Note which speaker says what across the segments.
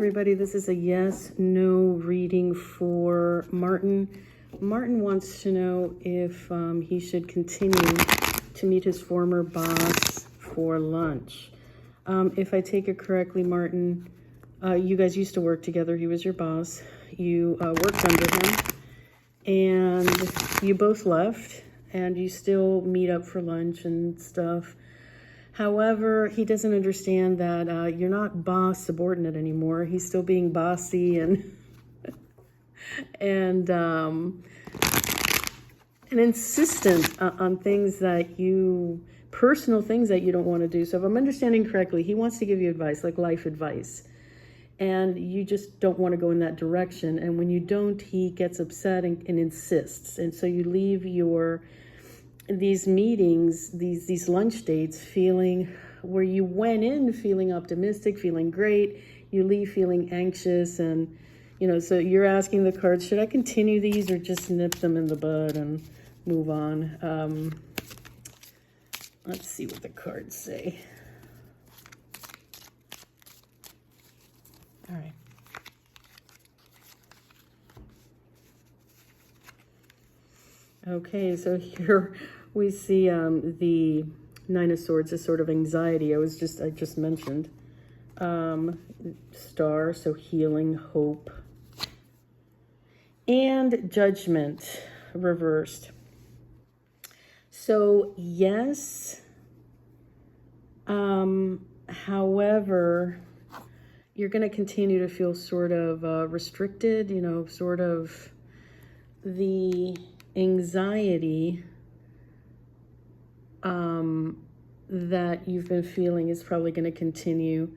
Speaker 1: everybody, this is a yes, no reading for Martin. Martin wants to know if he should continue to meet his former boss for lunch. If I take it correctly, Martin, you guys used to work together. He was your boss. You worked under him, and you both left, and you still meet up for lunch and stuff. However, he doesn't understand that you're not boss subordinate anymore. He's still being bossy and and insistent on things that personal things that you don't want to do. So if I'm understanding correctly, he wants to give you advice, like life advice, and you just don't want to go in that direction. And when you don't, he gets upset and insists. And so you leave these meetings, these lunch dates, feeling where you went in feeling optimistic, feeling great, you leave feeling anxious. And so you're asking the cards, should I continue these or just nip them in the bud and move on? Let's see what the cards say. All right. Okay, so here we see the Nine of Swords, is sort of anxiety. I just mentioned. Star, so healing, hope. And Judgment, reversed. So yes, however, you're going to continue to feel sort of restricted, sort of the anxiety that you've been feeling is probably going to continue.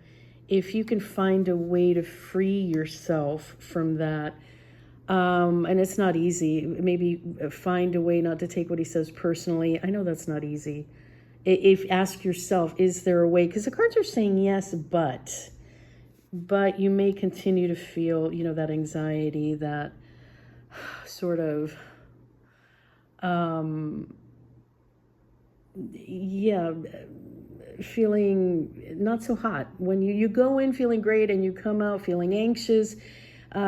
Speaker 1: If you can find a way to free yourself from that, and it's not easy, maybe find a way not to take what he says personally. I know that's not easy. If ask yourself, is there a way? Because the cards are saying yes, but you may continue to feel, that anxiety, that sort of feeling not so hot. When you go in feeling great and you come out feeling anxious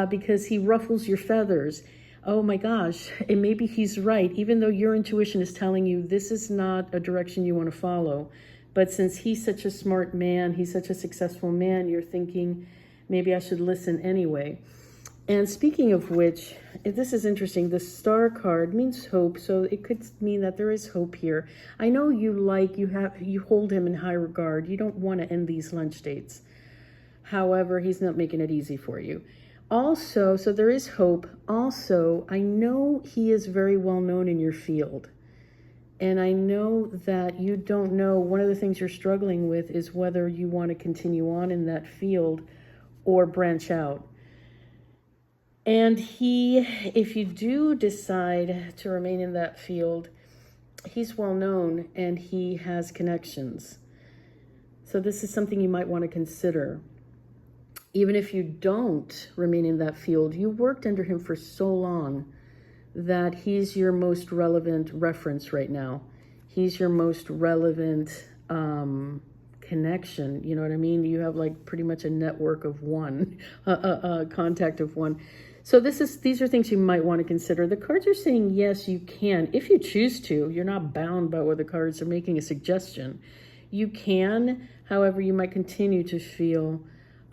Speaker 1: because he ruffles your feathers. Oh my gosh, and maybe he's right, even though your intuition is telling you this is not a direction you want to follow. But since he's such a smart man, he's such a successful man, you're thinking, maybe I should listen anyway. And speaking of which, this is interesting. The Star card means hope, so it could mean that there is hope here. I know you hold him in high regard. You don't want to end these lunch dates. However, he's not making it easy for you. Also, so there is hope. Also, I know he is very well known in your field. And I know that you don't know, one of the things you're struggling with is whether you want to continue on in that field or branch out. And if you do decide to remain in that field, he's well known and he has connections. So this is something you might want to consider. Even if you don't remain in that field, you worked under him for so long that he's your most relevant reference right now. He's your most relevant connection. You know what I mean? You have like pretty much a network of one, a contact of one. So these are things you might want to consider. The cards are saying yes, you can, if you choose to. You're not bound by what the cards are making a suggestion. You can, however, you might continue to feel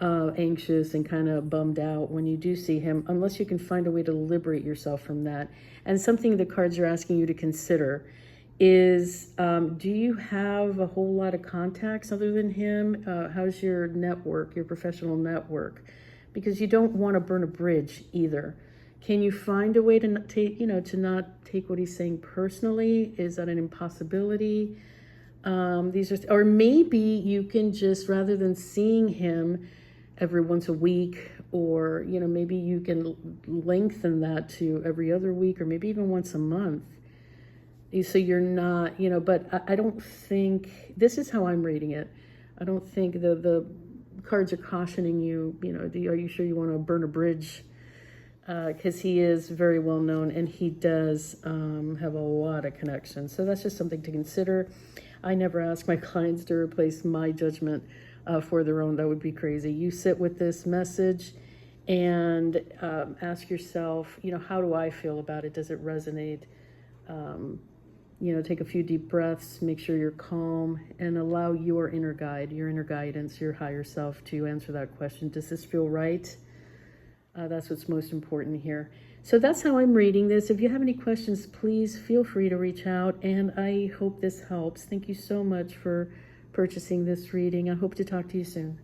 Speaker 1: anxious and kind of bummed out when you do see him, unless you can find a way to liberate yourself from that. And something the cards are asking you to consider is, do you have a whole lot of contacts other than him? How's your network, your professional network? Because you don't want to burn a bridge either. Can you find a way to not take what he's saying personally? Is that an impossibility? Or maybe you can just, rather than seeing him every once a week, or maybe you can lengthen that to every other week, or maybe even once a month. So you're not, but I don't think, this is how I'm reading it. I don't think the cards are cautioning you, are you sure you want to burn a bridge? Because he is very well known and he does have a lot of connections. So that's just something to consider. I never ask my clients to replace my judgment for their own. That would be crazy. You sit with this message and ask yourself, how do I feel about it? Does it resonate? Take a few deep breaths, make sure you're calm, and allow your inner guide, your inner guidance, your higher self to answer that question. Does this feel right? That's what's most important here. So that's how I'm reading this. If you have any questions, please feel free to reach out, and I hope this helps. Thank you so much for purchasing this reading. I hope to talk to you soon.